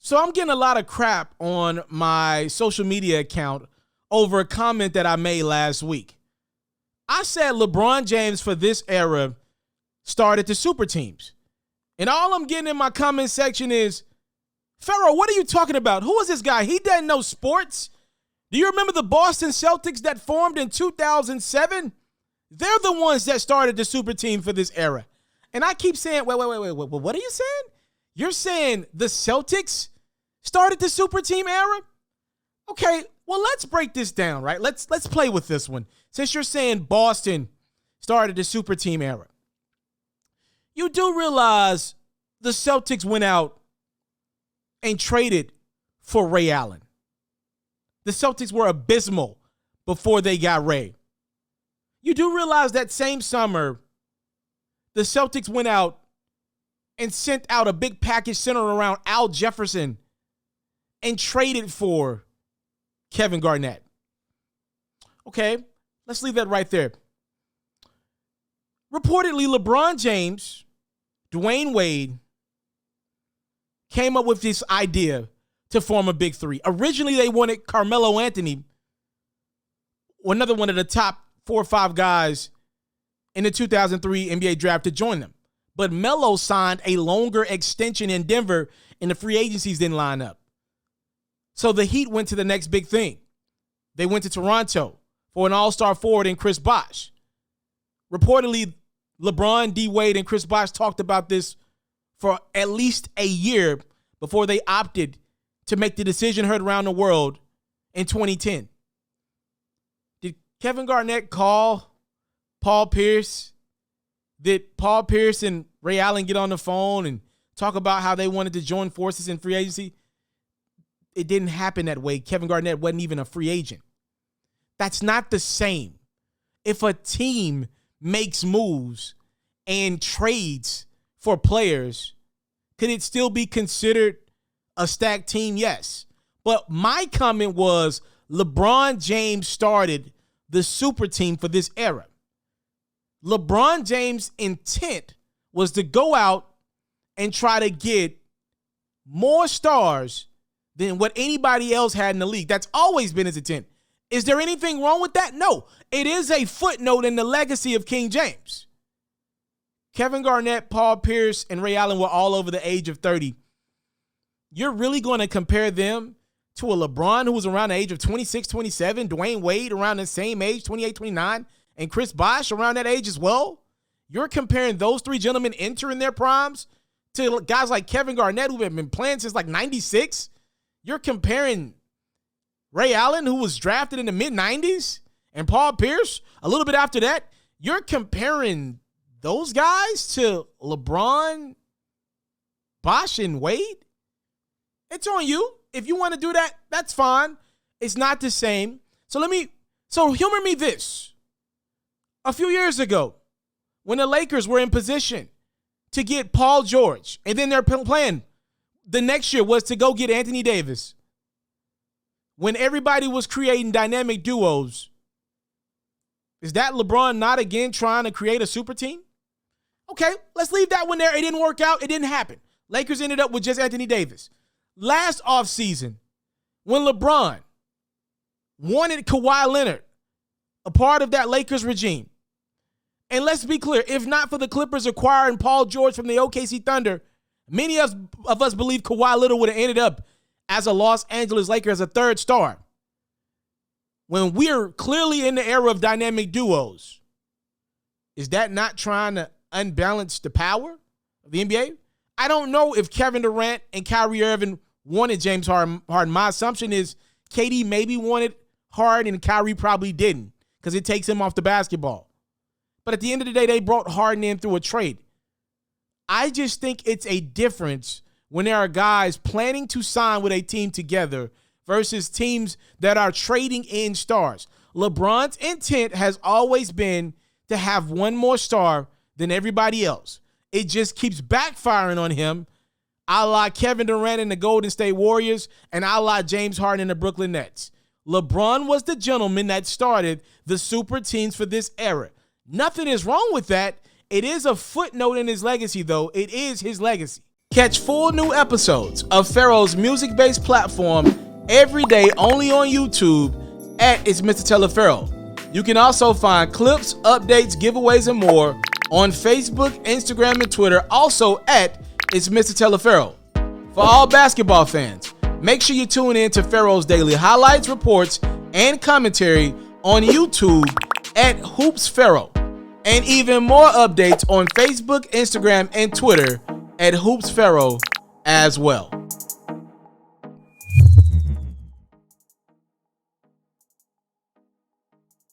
So I'm getting a lot of crap on my social media account over a comment that I made last week. I said LeBron James for this era started the super teams. And all I'm getting in my comment section is, FERRO, what are you talking about? Who is this guy? He doesn't know sports. Do you remember the Boston Celtics that formed in 2007? They're the ones that started the super team for this era. And I keep saying, wait, what are you saying? You're saying the Celtics started the super team era? Okay, well, let's break this down, right? Let's play with this one. Since you're saying Boston started the super team era, you do realize the Celtics went out and traded for Ray Allen. The Celtics were abysmal before they got Ray. You do realize that same summer, the Celtics went out and sent out a big package centered around Al Jefferson and traded for Kevin Garnett. Okay, let's leave that right there. Reportedly, LeBron James, Dwayne Wade came up with this idea to form a big three. Originally, they wanted Carmelo Anthony, another one of the top 4 or 5 guys in the 2003 NBA draft, to join them. But Melo signed a longer extension in Denver, and the free agencies didn't line up. So the Heat went to the next big thing. They went to Toronto for an all-star forward in Chris Bosh. Reportedly, LeBron, D. Wade, and Chris Bosh talked about this for at least a year before they opted to make the decision heard around the world in 2010. Did Kevin Garnett call Paul Pierce? Did Paul Pierce and Ray Allen get on the phone and talk about how they wanted to join forces in free agency? It didn't happen that way. Kevin Garnett wasn't even a free agent. That's not the same. If a team makes moves and trades for players, could it still be considered a stacked team? Yes. But my comment was LeBron James started the super team for this era. LeBron James' intent was to go out and try to get more stars than what anybody else had in the league. That's always been his intent. Is there anything wrong with that? No. It is a footnote in the legacy of King James. Kevin Garnett, Paul Pierce, and Ray Allen were all over the age of 30. You're really going to compare them to a LeBron who was around the age of 26, 27, Dwayne Wade around the same age, 28, 29, and Chris Bosh around that age as well? You're comparing those 3 gentlemen entering their primes to guys like Kevin Garnett who have been playing since like 96? You're comparing Ray Allen, who was drafted in the mid-90s, and Paul Pierce a little bit after that? You're comparing those guys to LeBron, Bosh, and Wade? It's on you. If you want to do that, that's fine. It's not the same. So humor me this. A few years ago, when the Lakers were in position to get Paul George, and then their plan the next year was to go get Anthony Davis, when everybody was creating dynamic duos, is that LeBron not again trying to create a super team? Okay, let's leave that one there. It didn't work out. It didn't happen. Lakers ended up with just Anthony Davis. Last offseason, when LeBron wanted Kawhi Leonard a part of that Lakers regime, and let's be clear, if not for the Clippers acquiring Paul George from the OKC Thunder, many of us believe Kawhi Leonard would have ended up as a Los Angeles Laker as a 3rd star. When we're clearly in the era of dynamic duos, is that not trying to unbalance the power of the NBA? I don't know if Kevin Durant and Kyrie Irving wanted James Harden. My assumption is KD maybe wanted Harden and Kyrie probably didn't because it takes him off the basketball. But at the end of the day, they brought Harden in through a trade. I just think it's a difference when there are guys planning to sign with a team together versus teams that are trading in stars. LeBron's intent has always been to have one more star than everybody else. It just keeps backfiring on him, a la Kevin Durant and the Golden State Warriors, and a la James Harden and the Brooklyn Nets. LeBron was the gentleman that started the super teams for this era. Nothing is wrong with that. It is a footnote in his legacy, though. It is his legacy. Catch full new episodes of FERRO's music-based platform every day only on YouTube at It's Mr. Taliaferro. You can also find clips, updates, giveaways, and more on Facebook, Instagram, and Twitter, also at It's Mr. Taliaferro. For all basketball fans, make sure you tune in to FERRO's daily highlights, reports, and commentary on YouTube at Hoops FERRO, and even more updates on Facebook, Instagram, and Twitter at Hoops FERRO as well.